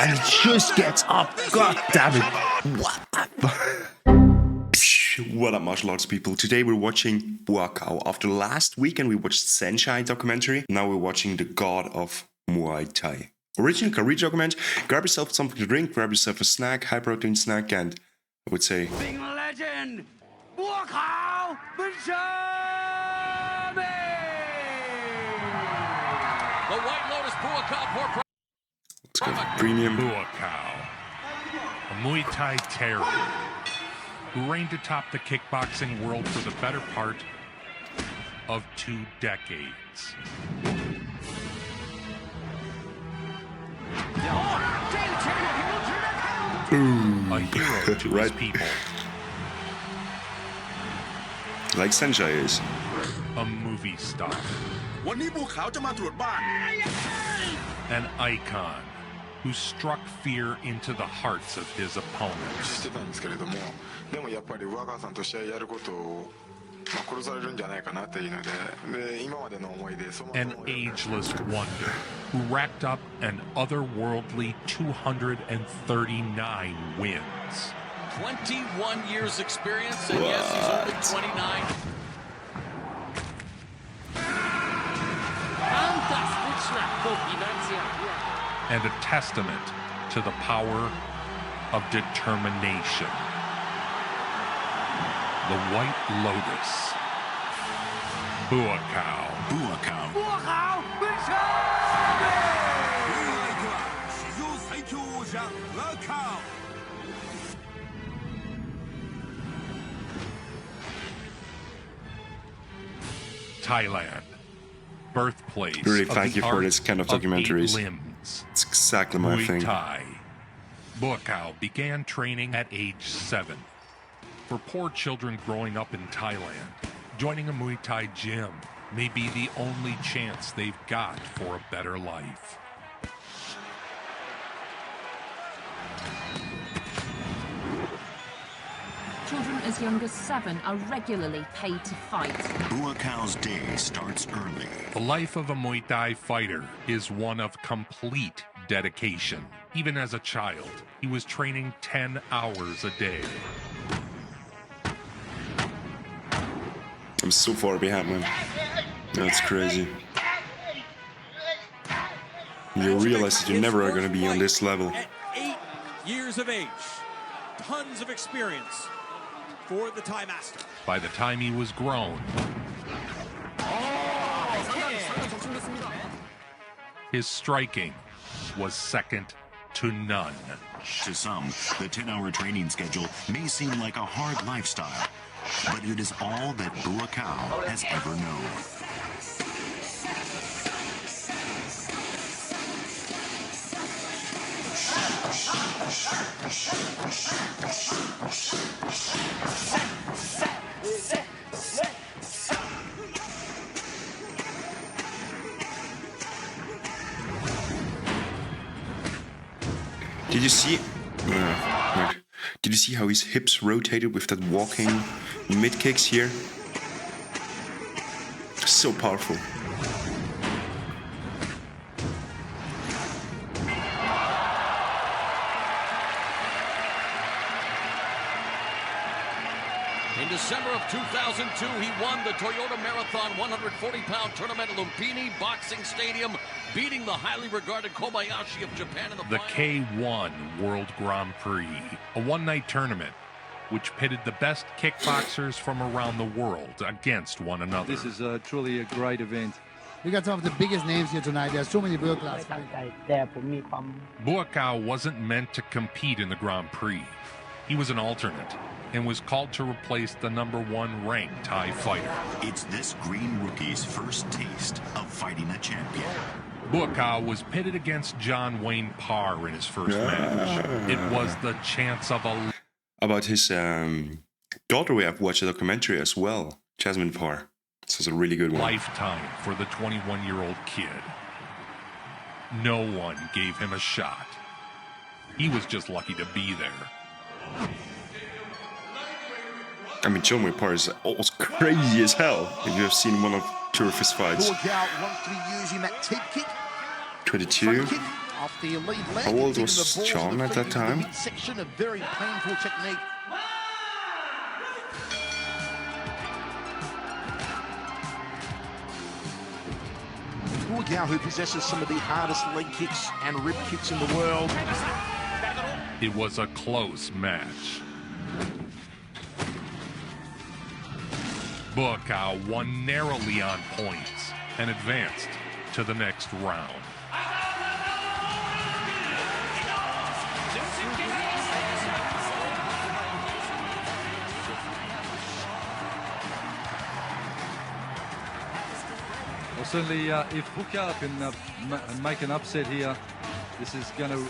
And he just gets up. God damn it. What the What up, martial arts people? Today we're watching Buakaw. After last weekend we watched Seanchai documentary. Now we're watching the God of Muay Thai. Original CARRER document. Grab yourself something to drink, grab yourself a snack, high protein snack, and I would say... Being a legend! Buakaw! The White Lotus Buakaw. Let's go for premium. Buakaw, a Muay Thai terror who reigned atop the kickboxing world for the better part of 2 decades. A hero to his people. Like Seanchai is. A movie star. An icon who struck fear into the hearts of his opponents. An ageless wonder who racked up an otherworldly 239 wins. 21 years experience, and yes, he's only 29. And a testament to the power of determination. The White Lotus. Buakaw. Thailand. Birthplace. Really thank you for this kind of documentaries. Limbs. It's exactly my Muay thing. Thai. Buakaw began training at age 7. For poor children growing up in Thailand, joining a Muay Thai gym may be the only chance they've got for a better life. Children as young as 7 are regularly paid to fight. Buakow's day starts early. The life of a Muay Thai fighter is one of complete dedication. Even as a child, he was training 10 hours a day. I'm so far behind, man. That's crazy. You realize that you never are going to be on this level. At 8 years of age, tons of experience for the Thai master. By the time he was grown, his striking was second to none. To some, the 10-hour training schedule may seem like a hard lifestyle, but it is all that Buakaw has ever known. Did you see? Wait. Did you see how his hips rotated with that walking mid kicks here? So powerful. In December of 2002, he won the Toyota Marathon 140-pound tournament at Lumpini Boxing Stadium, beating the highly regarded Kobayashi of Japan in the K1 World Grand Prix, a one-night tournament which pitted the best kickboxers from around the world against one another. This is truly a great event. We got some of the biggest names here tonight. There's so many world-class fighters. Buakaw wasn't meant to compete in the Grand Prix. He was an alternate and was called to replace the #1 ranked Thai fighter. It's this green rookie's first taste of fighting a champion. Buakaw was pitted against John Wayne Parr in his first match. It was the chance of a... About his daughter, we have watched a documentary as well, Jasmine Parr. This was a really good one. Lifetime for the 21-year-old kid. No one gave him a shot. He was just lucky to be there. I mean, John Wayne Parr is almost crazy as hell. If you have seen one of two of his fights. Buakaw wants to be using that tip kick. 22. of the elite leg. How old Taking was the balls Sean and the at feet that into the time? midsection, a very painful technique. Buakaw, who possesses some of the hardest leg kicks and rib kicks in the world. It was a close match. Buakaw won narrowly on points and advanced to the next round. Well, certainly, if Buakaw can make an upset here, this is going to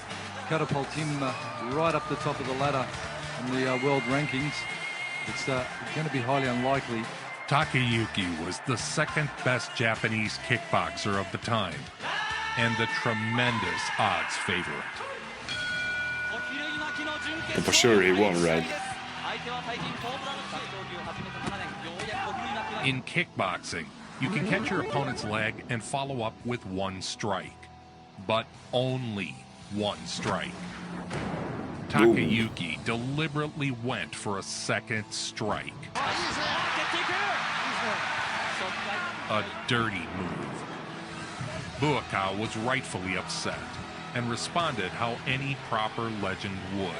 catapult him right up the top of the ladder in the world rankings. It's going to be highly unlikely. Takayuki was the second best Japanese kickboxer of the time and the tremendous odds favorite. And for sure he won, right? In kickboxing, you can catch your opponent's leg and follow up with one strike, but only one strike. Takayuki deliberately went for a second strike. A dirty move. Buakaw was rightfully upset and responded how any proper legend would,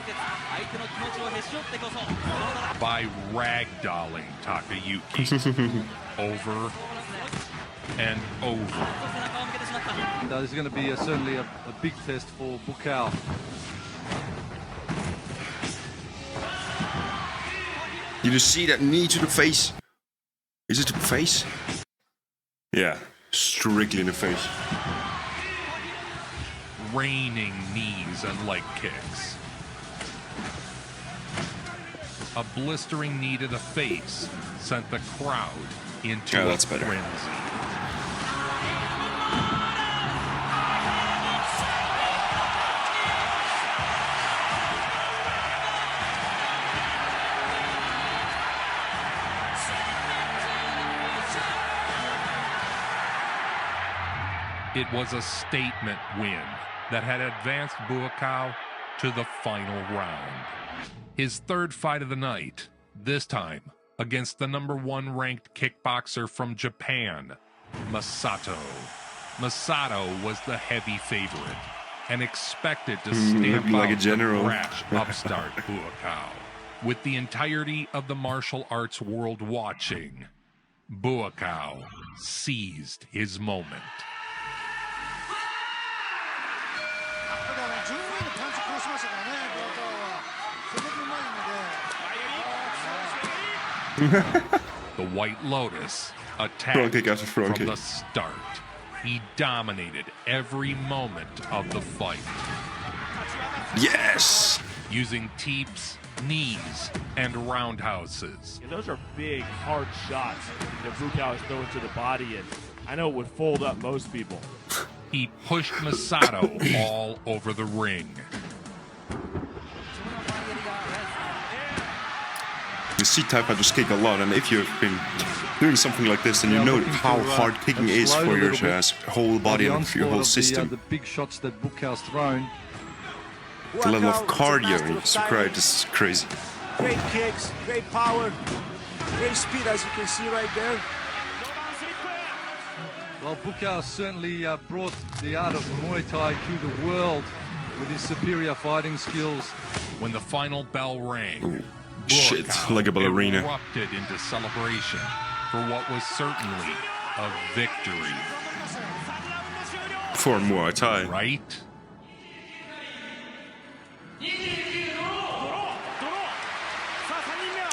by ragdolling Takayuki over and over. This is going to be certainly a big test for Buakaw. Did you see that knee to the face? Is it the face? Yeah, strictly in the face. Raining knees and leg kicks. A blistering knee to the face sent the crowd into a frenzy. It was a statement win that had advanced Buakaw to the final round. His third fight of the night, this time against the #1 ranked kickboxer from Japan, Masato. Masato was the heavy favorite and expected to stamp like a out general. the brash upstart Buakaw. With the entirety of the martial arts world watching, Buakaw seized his moment. The White Lotus attacked from the start. He dominated every moment of the fight. Yes! Using teeps, knees, and roundhouses. And those are big, hard shots that Buakaw is throwing to the body, and I know it would fold up most people. He pushed Masato all over the ring. You see Thai fighters kick a lot, and if you've been doing something like this, then you know how hard kicking is for your whole body and for your whole system. The big shots that Buakow's thrown. The level of cardio in Seanchai is crazy. Great kicks, great power, great speed, as you can see right there. Well, Buakaw certainly brought the art of Muay Thai to the world with his superior fighting skills. When the final bell rang, shit, like a ballerina. Erupted into celebration for what was certainly a victory. For Muay Thai. Right?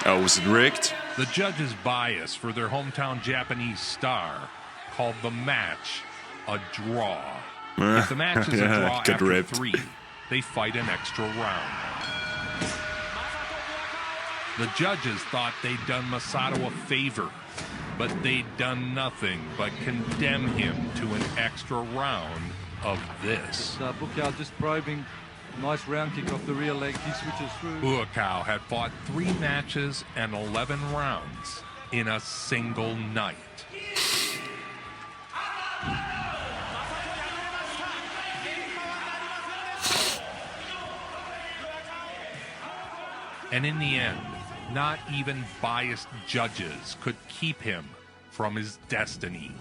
Oh, was it rigged? The judges' bias for their hometown Japanese star called the match a draw. If the match is a draw after 3, they fight an extra round. The judges thought they'd done Masato a favor, but they'd done nothing but condemn him to an extra round of this. Buakaw just probing. Nice round kick off the rear leg. He switches through. Buakaw had fought 3 matches and 11 rounds in a single night. And in the end, not even biased judges could keep him from his destiny.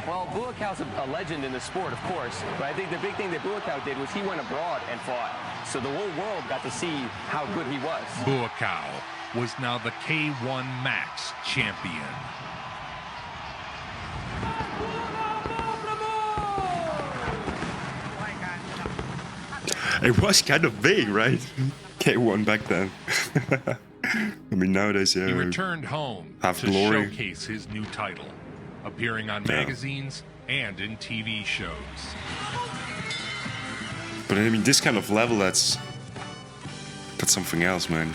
Well, Buakow's a legend in the sport, of course, but I think the big thing that Buakaw did was he went abroad and fought. So the whole world got to see how good he was. Buakaw was now the K1 Max champion. It was kind of big, right? K1 back then. I mean, nowadays, yeah. He returned home have to glory. showcase his new title, appearing on magazines and in TV shows. But I mean, this kind of level, that's something else, man.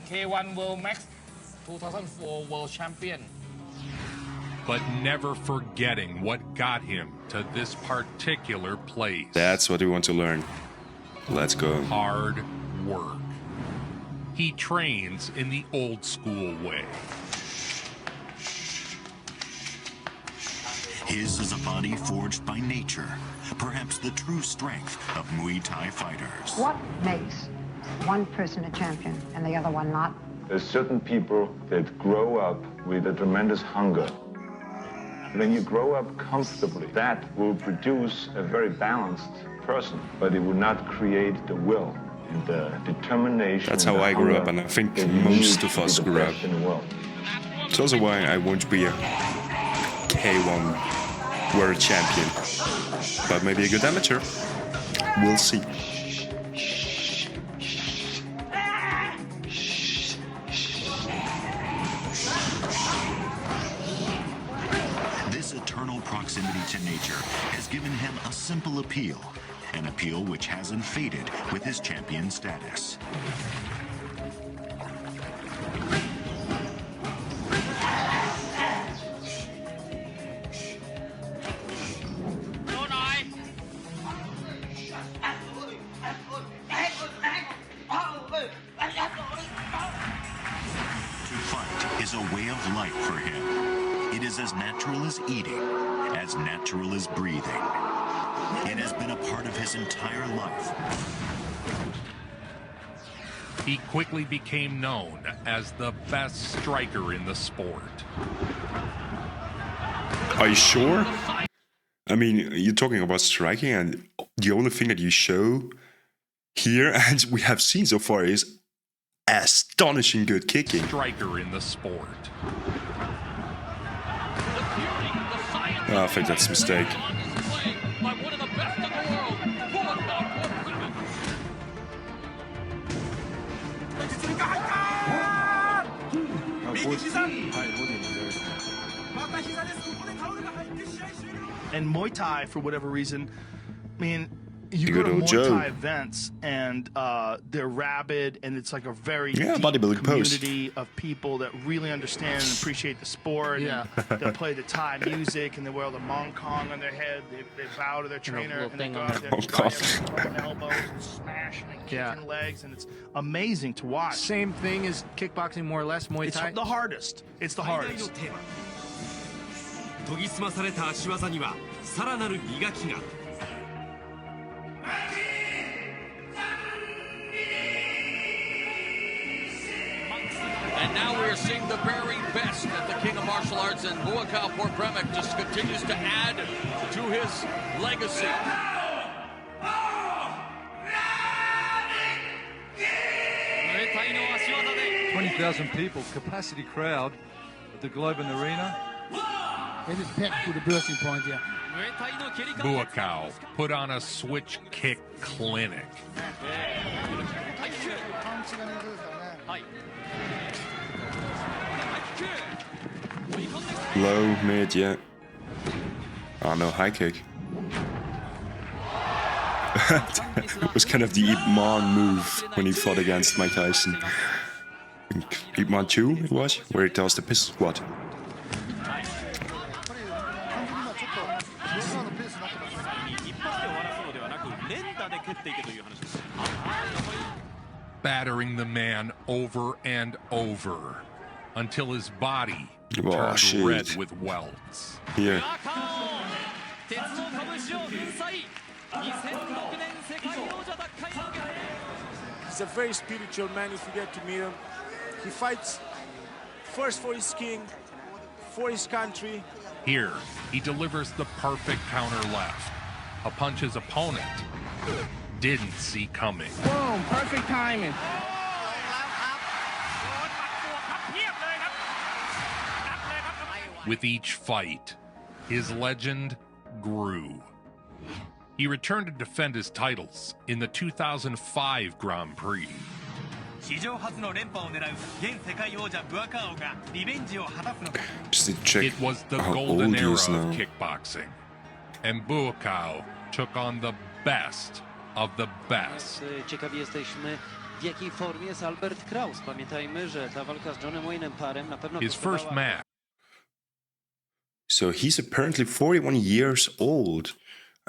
K1 World Max 2004 World Champion. But never forgetting what got him to this particular place. That's what we want to learn. Let's go. Hard work. He trains in the old school way. His is a body forged by nature, perhaps the true strength of Muay Thai fighters. What makes one person a champion and the other one not? There's certain people that grow up with a tremendous hunger. When you grow up comfortably, that will produce a very balanced person, but it will not create the will and the determination. That's how I grew up, and I think most of us grew up. It's also why I won't be a K1 world champion, but maybe a good amateur. We'll see. This eternal proximity to nature has given him a simple appeal, an appeal which hasn't faded with his champion status. As natural as eating, as natural as breathing. It has been a part of his entire life. He quickly became known as the best striker in the sport. Are you sure? I mean, you're talking about striking, and the only thing that you show here, and we have seen so far, is astonishing good kicking. Striker in the sport. Oh, I think that's a mistake. And Muay Thai, for whatever reason, I mean, you go to Muay Thai events and they're rabid, and it's like a very deep community of people that really understand and appreciate the sport. Yeah. And they'll play the Thai music, and they wear the Mong Kong on their head. They bow to their trainer, and they go out there and try elbows and smash and kick legs, and it's amazing to watch. Same thing as kickboxing, more or less, Muay Thai? It's the hardest. It's the hardest. 研ぎ澄まされた足技にはさらなる磨きが。And now we're seeing the very best at the King of Martial Arts, and Buakaw Epuipment just continues to add to his legacy. 20,000 people, capacity crowd at the Globen Arena. It is packed to the bursting point here. Buakaw put on a switch kick clinic. Low, mid, yeah. Oh, no, high kick. It was kind of the Ip Man move when he fought against Mike Tyson. Ip Man 2 it was, where he does the pistol squat. battering the man over and over until his body Oh, turned shit. red with welts. Here. He's a very spiritual man if you get to meet him. He fights first for his king, for his country. Here, he delivers the perfect counter left, a punch his opponent didn't see coming. Boom, perfect timing. With each fight, his legend grew. He returned to defend his titles in the 2005 Grand Prix. 史上初の連覇を狙う現世界王者ブアカオがリベンジを果たすのか。 Just to check It was the how golden old he era is of now. kickboxing, and Buakaw took on the best of the best. Ciekawi jesteśmy, w jakiej formie jest Albert Kraus. Pamiętajmy, że ta walka z Johnem Wayne'em parem na pewno His first match. So he's apparently 41 years old,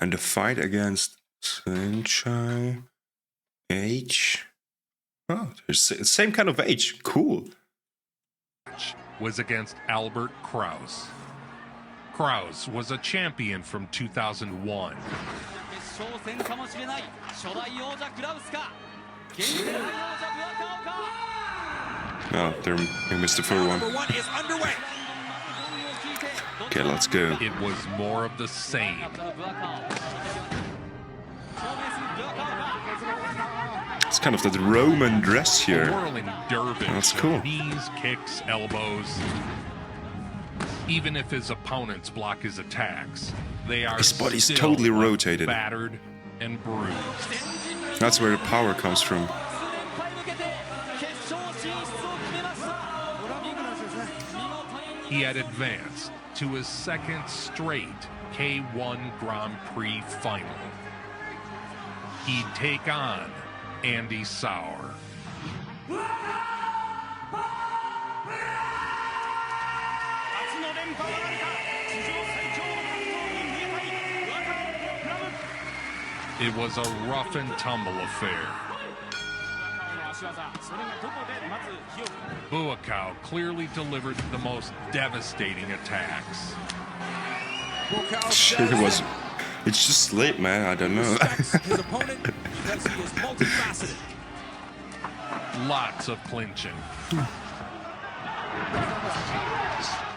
and the fight against Seanchai age. Oh, there's the same kind of age. Cool. Was against Albert Kraus. Kraus was a champion from 2001. Oh, they missed the first one. Okay, let's go. It was more of the same. It's kind of that Roman dress here. A whirling dervish. That's cool. Knees, kicks, elbows. Even if his opponents block his attacks, they are His body's still totally rotated. battered and bruised. That's where the power comes from. He had advanced to his second straight K1 Grand Prix final. He'd take on Andy Sauer. It was a rough and tumble affair. Buakaw clearly delivered the most devastating attacks. Shit, it's just late, man. I don't know. Lots of clinching.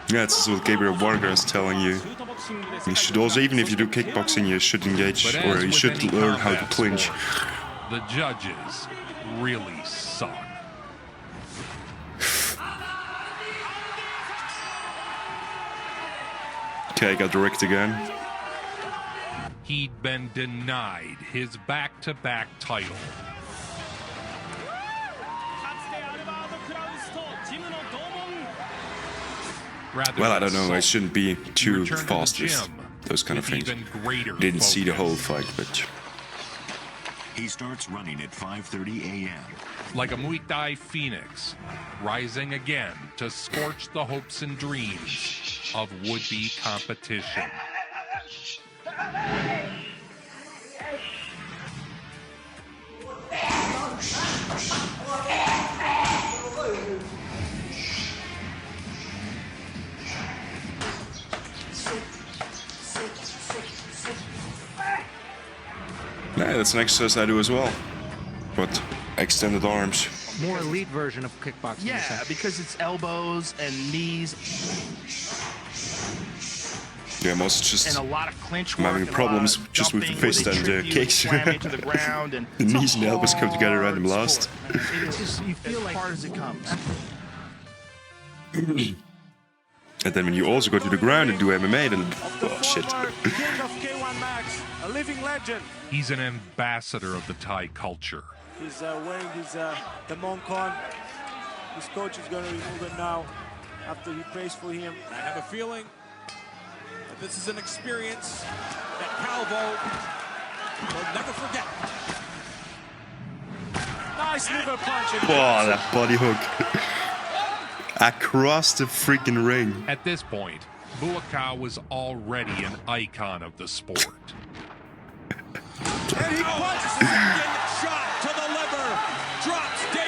Yeah, this is what Gabriel Varga is telling you. You should also, even if you do kickboxing, you should engage, or you should learn how to clinch. The judges really suck. Okay, I got direct again. He'd been denied his back-to-back title. Well, I don't know. I shouldn't be too fast with those kind of things. Didn't see the whole fight, but he starts running at 5:30 a.m. Like a Muay Thai phoenix, rising again to scorch the hopes and dreams of would-be competition. yeah, that's an exercise I do as well. But extended arms. More elite version of kickboxing. Yeah, because it's elbows and knees. Yeah, most just and a lot of clinch I'm work. having problems just with the fist and the kicks. The knees and elbows come together right and last. It's just, you feel like hard as it comes. And then when you also go to the ground and do MMA, then oh shit. King of K1 Max, a living legend. He's an ambassador of the Thai culture. He's wearing his the monk on. His coach is going to remove it now after he prays for him. I have a feeling that this is an experience that Calvo will never forget. Nice liver punch. Oh, that body hook. Across the freaking ring. At this point, Buakaw was already an icon of the sport. And he punches second shot to the liver. Drops down.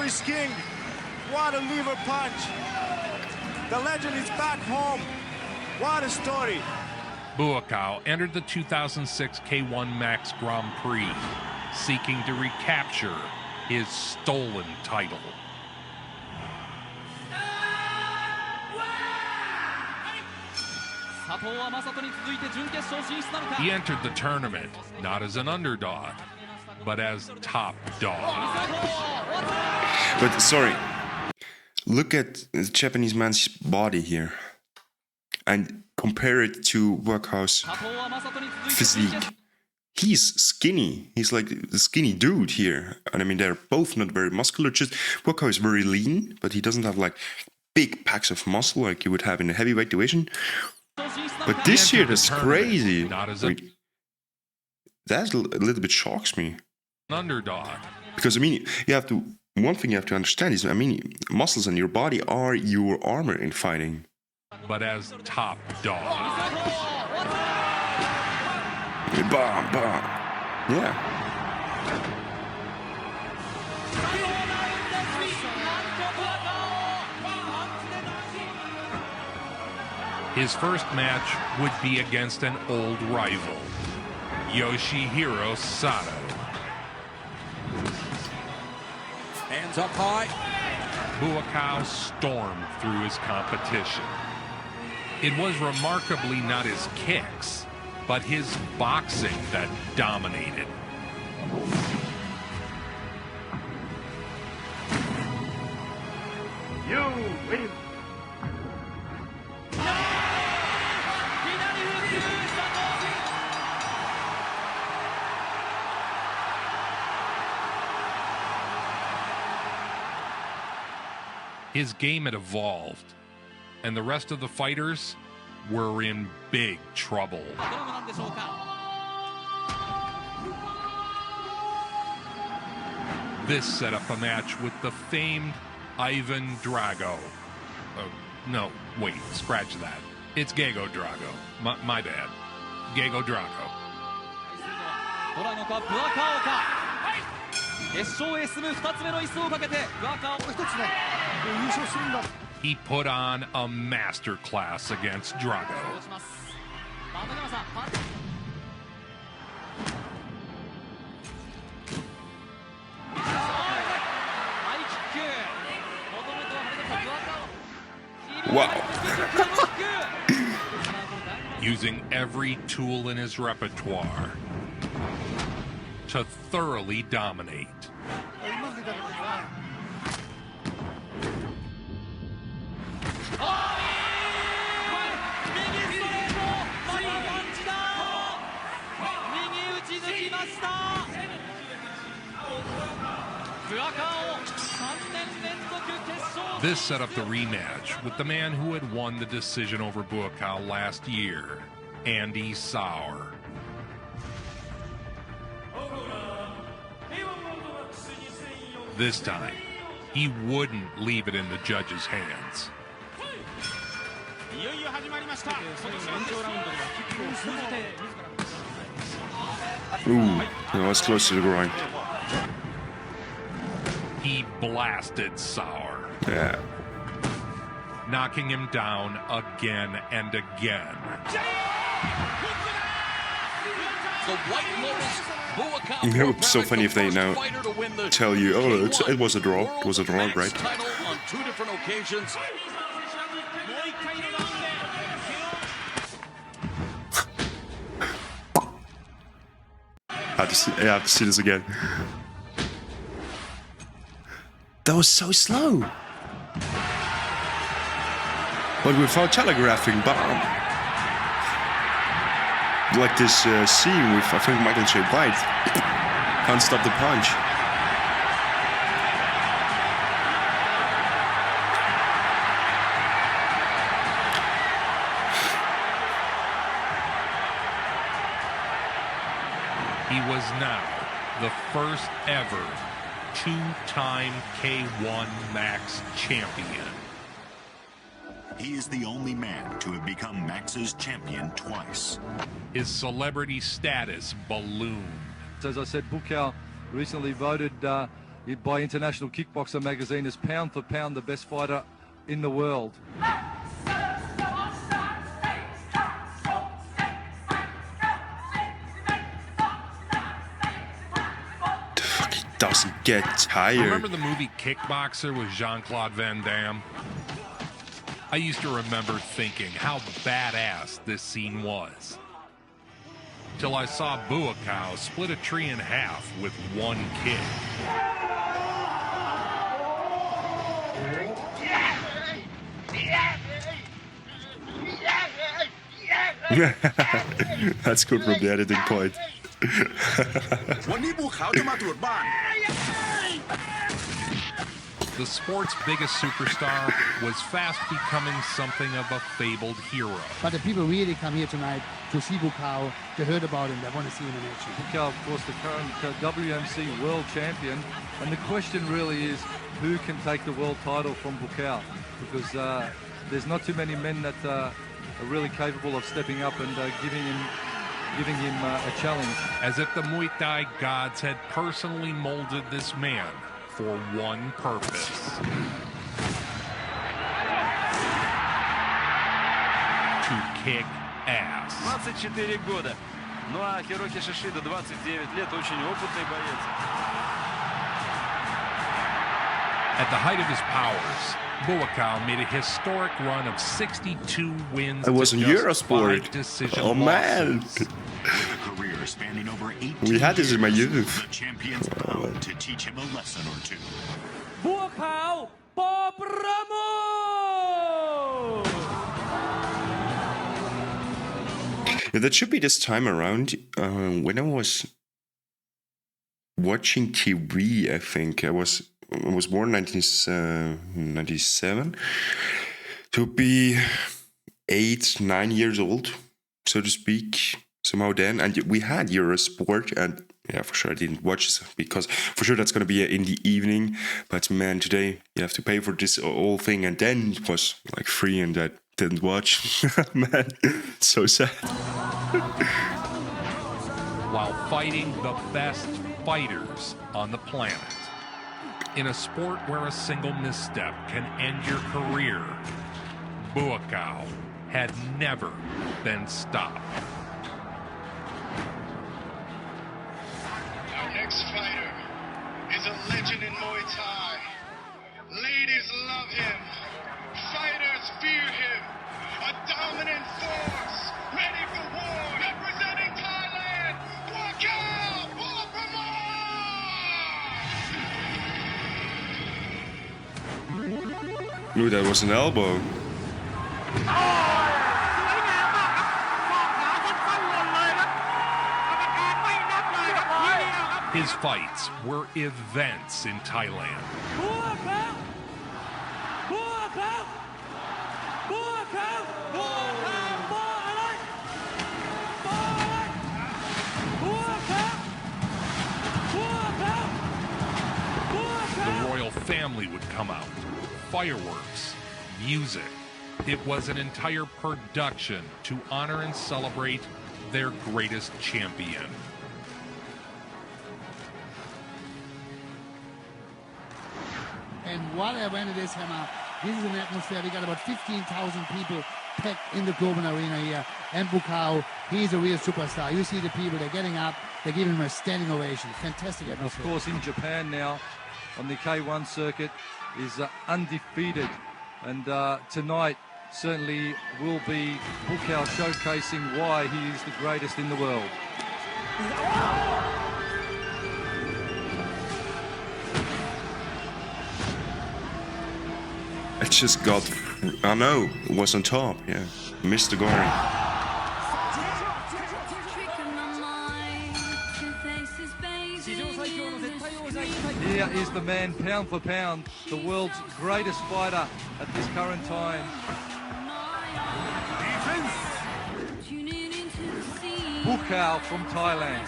his king. What a liver punch. The legend is back home. What a story. Buakaw entered the 2006 K1 Max Grand Prix, seeking to recapture his stolen title. He entered the tournament not as an underdog, but as top dog. But sorry, look at the Japanese man's body here and compare it to Buakow's physique. He's skinny. He's like the skinny dude here. And I mean, they're both not very muscular. Just Buakaw is very lean, but he doesn't have like big packs of muscle like you would have in a heavyweight division. But this year, that's crazy. That a little bit shocks me. Underdog. Because I mean, one thing you have to understand is, I mean, muscles in your body are your armor in fighting. But as top dog. Bam, bam. Yeah. His first match would be against an old rival, Yoshihiro Sato. Hands up high. Buakaw stormed through his competition. It was remarkably not his kicks, but his boxing that dominated. You win. His game had evolved, and the rest of the fighters were in big trouble. This set up a match with the famed Ivan Drago. No, wait, scratch that. It's Gago Drago. My bad. Gago Drago. He put on a masterclass against Drago. Wow. Using every tool in his repertoire to thoroughly dominate. This set up the rematch with the man who had won the decision over Buakaw last year, Andy Sauer. This time, he wouldn't leave it in the judges' hands. Ooh, that's close to the groin. He blasted Sauer. Yeah. Knocking him down again and again. The White Lotus Buakaw. It would be so funny if they now tell you, oh, it was a draw. It was a draw, right? Title on 2 different occasions. I have to see this again. That was so slow. But without telegraphing, bam. Like this scene with, I think, Michael J. White. Can't stop the punch. He was now the first ever two-time K1 Max champion. He is the only man to have become Max's champion twice. His celebrity status ballooned. As I said, Buakaw recently voted by International Kickboxer magazine as pound for pound the best fighter in the world. Doesn't get tired. Remember the movie Kickboxer with Jean-Claude Van Damme? I used to remember thinking how badass this scene was. Till I saw Buakaw split a tree in half with one kick. That's good from the editing point. The sport's biggest superstar was fast becoming something of a fabled hero. But the people really come here tonight to see Buakaw. They heard about him. They want to see him in action. Buakaw, of course, the current WMC world champion. And the question really is, who can take the world title from Buakaw? Because there's not too many men that are really capable of stepping up and giving him a challenge. As if the Muay Thai gods had personally molded this man for one purpose. To kick ass. 24 года. Ну а Хироки Шишида 29 лет, очень опытный боец. At the height of his powers, Buakaw made a historic run of 62 wins. It was in Eurosport. Oh man. Spanning over 18 we had this in my youth. The champion's bound to teach him a lesson or two. Buakaw Popramo! Yeah, that should be this time around. When I was watching TV, I think I was born in 1997. To be 8-9 years old, so to speak. Somehow then, and we had Eurosport, and yeah, for sure I didn't watch this because for sure that's going to be in the evening. But man, today you have to pay for this whole thing, and then it was like free, and I didn't watch. Man, so sad. While fighting the best fighters on the planet, in a sport where a single misstep can end your career, Buakaw had never been stopped. Next fighter is a legend in Muay Thai. Ladies love him. Fighters fear him. A dominant force, ready for war, representing Thailand. Buakaw Popramo! Ooh, that was an elbow. His fights were events in Thailand. Buakaw! Buakaw! Buakaw! The royal family would come out. Fireworks, music. It was an entire production to honor and celebrate their greatest champion. And while I went to this hammer, this is an atmosphere. We got about 15,000 people packed in the Coburn Arena here. And Buakaw, he's a real superstar. You see the people, they're getting up, they're giving him a standing ovation. Fantastic atmosphere. Of course, in Japan now, on the K1 circuit, is undefeated. And tonight certainly will be Buakaw showcasing why he is the greatest in the world. It just got, I know, it was on top, yeah. Missed the goal. Here is the man, pound for pound, the world's greatest fighter at this current time. Buakaw from Thailand.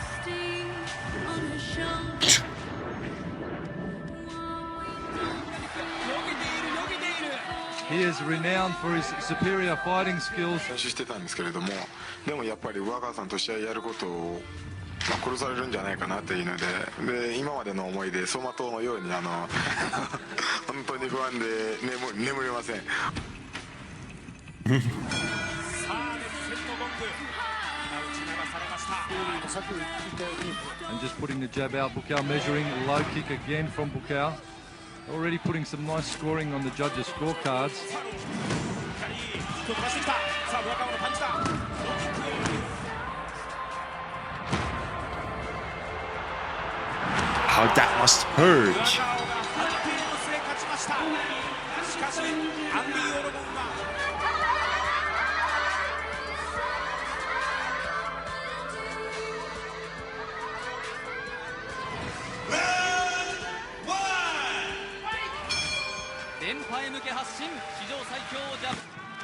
He is renowned for his superior fighting skills. 練習してたんですけれども、でもやっぱりBuakawさんと試合やること殺されるんじゃないかなというので、今までの思いで走馬灯のように本当に不安で眠れません。And just putting the jab out, Buakaw measuring, low kick again from Buakaw. Already putting some nice scoring on the judges' scorecards. How that must hurt.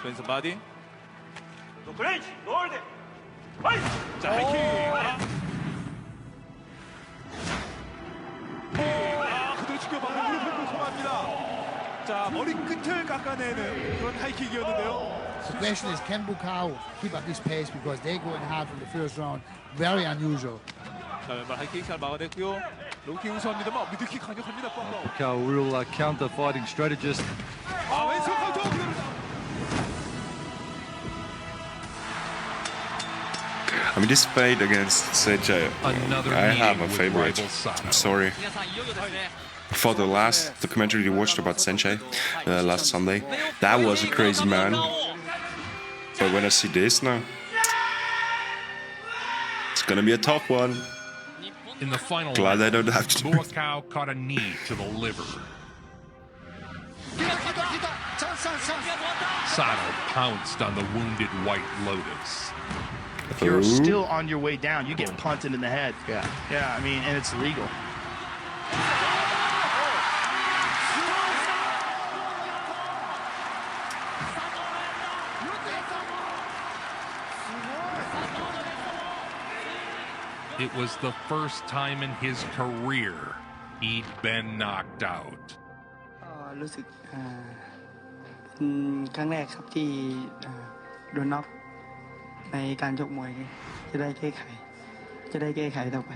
왼손 바디. 클린치, 노을드, 파이트! 자, 하이킥. 그대로 지켜봐요. 무릎을 소화합니다. 자, 머리 끝을 깎아내는 그런 하이킥이었는데요. The question is, can Buakaw keep up this pace because they're going hard from the first round? Very unusual. 자, 왼발 하이킥 잘 막아냈고요. 로킥 우수합니다만 미드킥 강력합니다. Buakaw, real counter fighting strategist. 아, 왼손 카운터. I mean, this fight against Seanchai, I have a favorite. I'm sorry. For the last documentary we watched about Seanchai last Sunday, that was a crazy man. But when I see this now, it's gonna be a tough one. In the final Glad I don't have to. Buakaw caught a knee to the liver. Sato pounced on the wounded White Lotus. If you're still on your way down, you get punted in the head. Yeah, I mean, and it's legal. It was the first time in his career he'd been knocked out. รู้สึกครั้งแรกครับที่โดนน็อกในการชกมวยจะได้แก้ไขต่อไป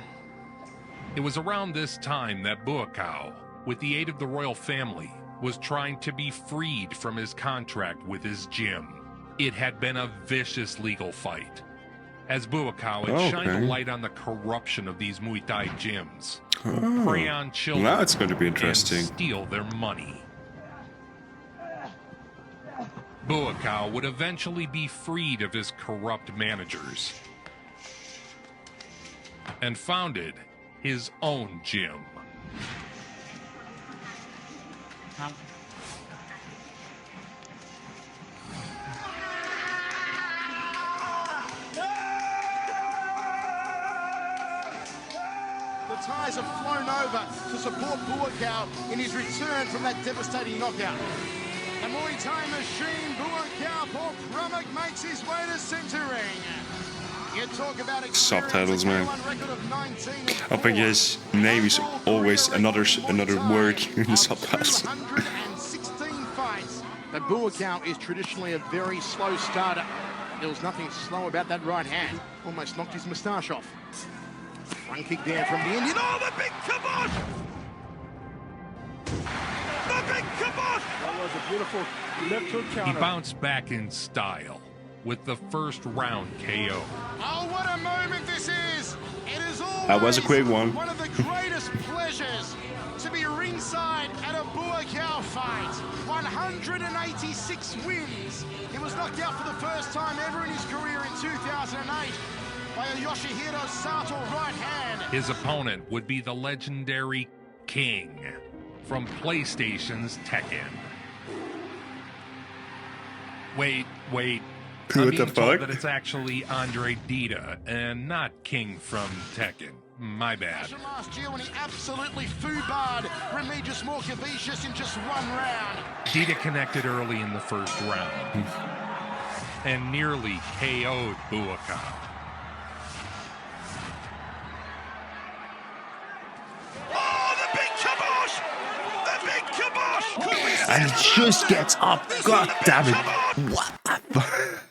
It was around this time that Buakaw, with the aid of the royal family, was trying to be freed from his contract with his gym. It had been a vicious legal fight, as Buakaw had shined a light on the corruption of these Muay Thai gyms, who prey on children That's going to be interesting. and steal their money. Buakaw would eventually be freed of his corrupt managers and founded his own gym. The ties have flown over to support Buakaw in his return from that devastating knockout. The Muay Thai machine, Buakaw, Paul Prummock makes his way to centering. You talk about Subtitles, man. Up against name is always another word in the subtitles. 116 fights. But Buakaw is traditionally a very slow starter. There was nothing slow about that right hand. Almost knocked his moustache off. Front kick there from the Indian. Oh, the big kibosh! The big kibosh! That was a beautiful left hook counter. He bounced back in style with the first round KO. Oh, what a moment this is! It is always That was a quick one. One of the greatest pleasures to be ringside at a Buakaw fight. 186 wins. He was knocked out for the first time ever in his career in 2008 by a Yoshihiro Sato right hand. His opponent would be the legendary King from PlayStation's Tekken. Wait. I'm What the being told fuck? that it's actually Andre Dita and not King from Tekken. My bad. Last year when he absolutely foobarred Remigius Morkavicius in just one round. Dita connected early in the first round and nearly KO'd Buakaw. Oh, the big kibosh! The big kibosh! And it just gets up. God damn it. What the fuck?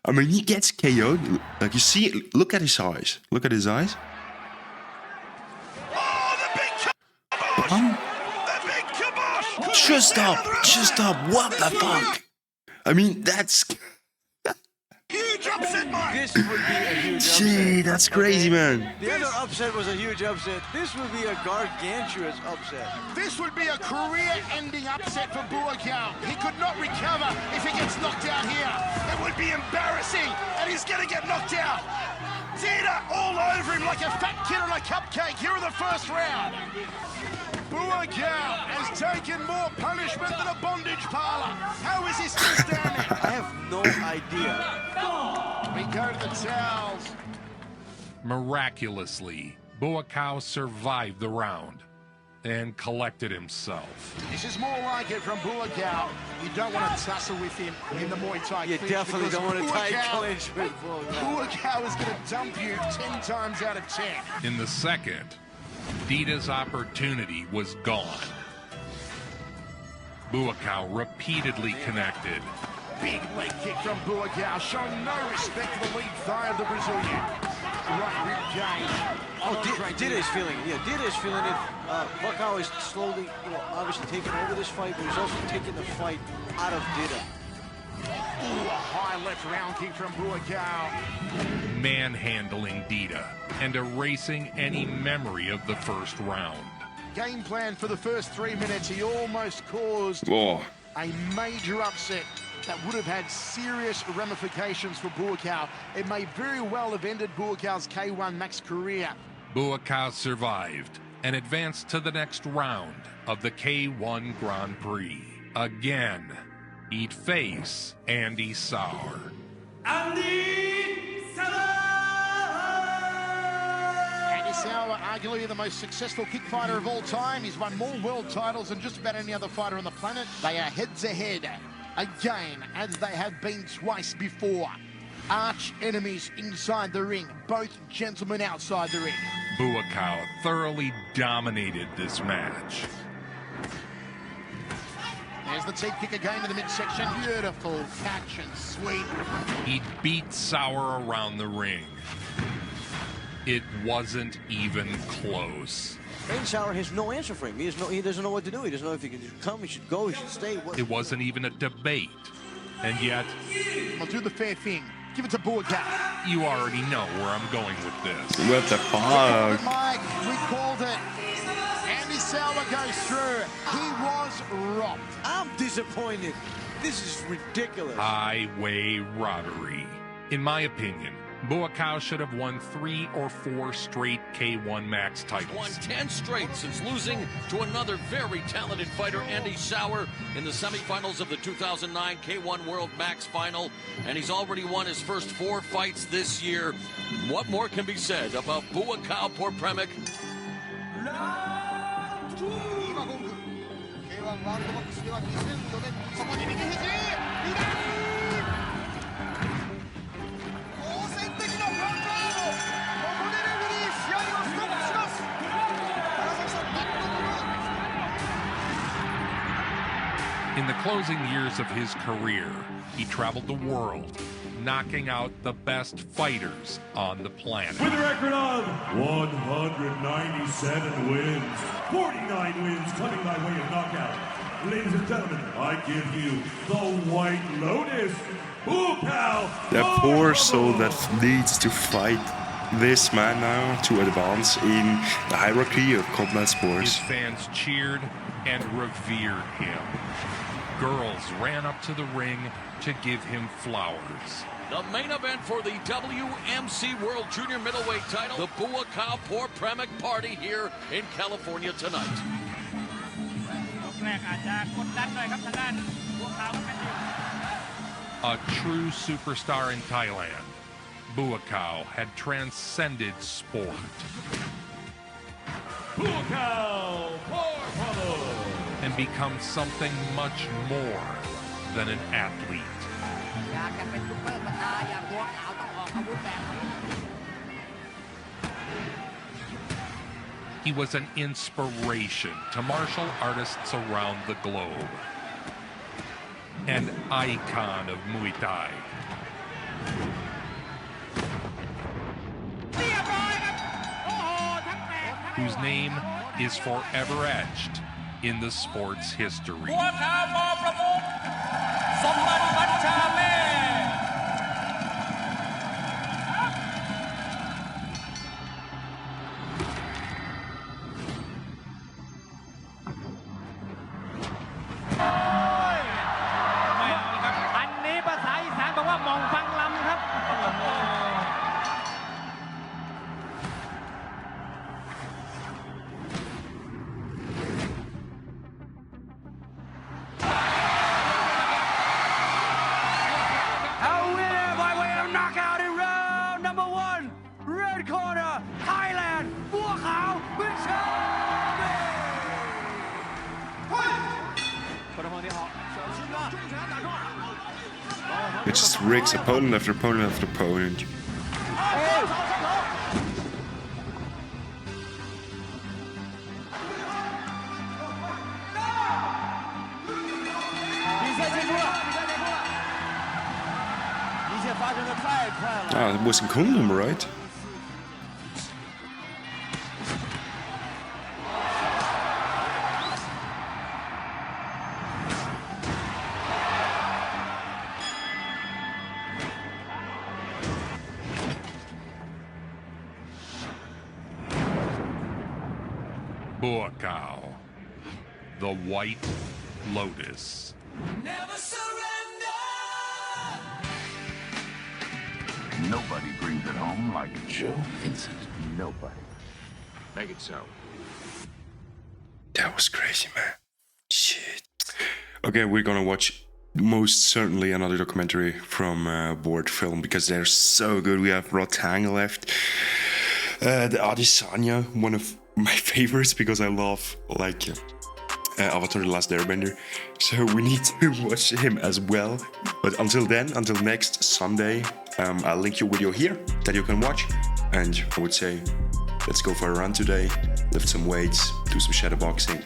I mean, he gets KO'd. Like, you see, look at his eyes. Look at his eyes. Just stop. What the fuck? I mean, that's... Huge upset, Mike! This would be a huge upset. Gee, that's crazy, man. The other upset was a huge upset. This would be a gargantuous upset. This would be a career-ending upset for Buakaw. He could not recover if he gets knocked out here. It would be embarrassing, and he's going to get knocked out. Dita all over him like a fat kid on a cupcake here in the first round. Buakaw has taken more punishment than a bondage parlor. How is he still standing? I have no idea. We go to the towels. Miraculously, Buakaw survived the round and collected himself. This is more like it from Buakaw. You don't want to tussle with him in the Muay Thai You clinch, definitely don't want to tight clinch with Buakaw is going to dump you 10 times out of 10. In the second, Dita's opportunity was gone. Buakaw repeatedly connected. Big leg kick from Buakaw, showing no respect for the lead thigh of the Brazilian. Right rib cage. Dita is feeling it. Yeah, Dita is feeling it. Buakaw is slowly, obviously taking over this fight, but he's also taking the fight out of Dita. Ooh, a high left round kick from Buakaw. Manhandling Dita and erasing any memory of the first round. Game plan for the first 3 minutes. He almost caused a major upset that would have had serious ramifications for Buakaw. It may very well have ended Buakaw's K1 Max career. Buakaw survived and advanced to the next round of the K1 Grand Prix. Again, he'd face Andy Sauer. Andy Sauer, arguably the most successful kick fighter of all time. He's won more world titles than just about any other fighter on the planet. They are heads-ahead again, as they have been twice before. Arch enemies inside the ring, both gentlemen outside the ring. Buakaw thoroughly dominated this match. There's the teep kick again to the midsection. Beautiful catch and sweep. He beat Sauer around the ring. It wasn't even close. Sauer has no answer for him. He doesn't know what to do. He doesn't know if he can come, he should go, he should stay. It wasn't even a debate. And yet... I'll do the fair thing. Give it to Buakaw. You already know where I'm going with this. What the fuck? Mike, we called it. Andy Sauer goes through. He was robbed. I'm disappointed. This is ridiculous. Highway robbery. In my opinion, Buakaw should have won 3 or 4 straight K1 Max titles. Won 10 straight since losing to another very talented fighter, Andy Sauer, in the semifinals of the 2009 K1 World Max Final, and he's already won his first 4 fights this year. What more can be said about Buakaw Prix? In the closing years of his career, he traveled the world, knocking out the best fighters on the planet. With a record of 197 wins, 49 wins coming by way of knockout. Ladies and gentlemen, I give you the White Lotus, Buakaw. The poor soul that needs to fight this man now to advance in the hierarchy of combat sports. His fans cheered and revered him. Girls ran up to the ring to give him flowers. The main event for the WMC World Junior Middleweight title, the Buakaw Prix party here in California tonight. A true superstar in Thailand, Buakaw had transcended sport. Buakaw and become something much more than an athlete. He was an inspiration to martial artists around the globe. An icon of Muay Thai. whose name is forever etched in the sport's history. It just rigs opponent after opponent after opponent. Ah, that was in Kungfustehnics, right? Buakaw, the White Lotus. Never surrender. Nobody brings it home like Joe Vincent. Nobody. Make it so. That was crazy, man. Shit. Okay, we're gonna watch most certainly another documentary from Board Film because they're so good. We have Rotang left. The Adesanya, one of my favorites because I love like Avatar: The Last Airbender. So we need to watch him as well. But until then, until next Sunday, I'll link your video here that you can watch. And I would say, let's go for a run today, lift some weights, do some shadow boxing,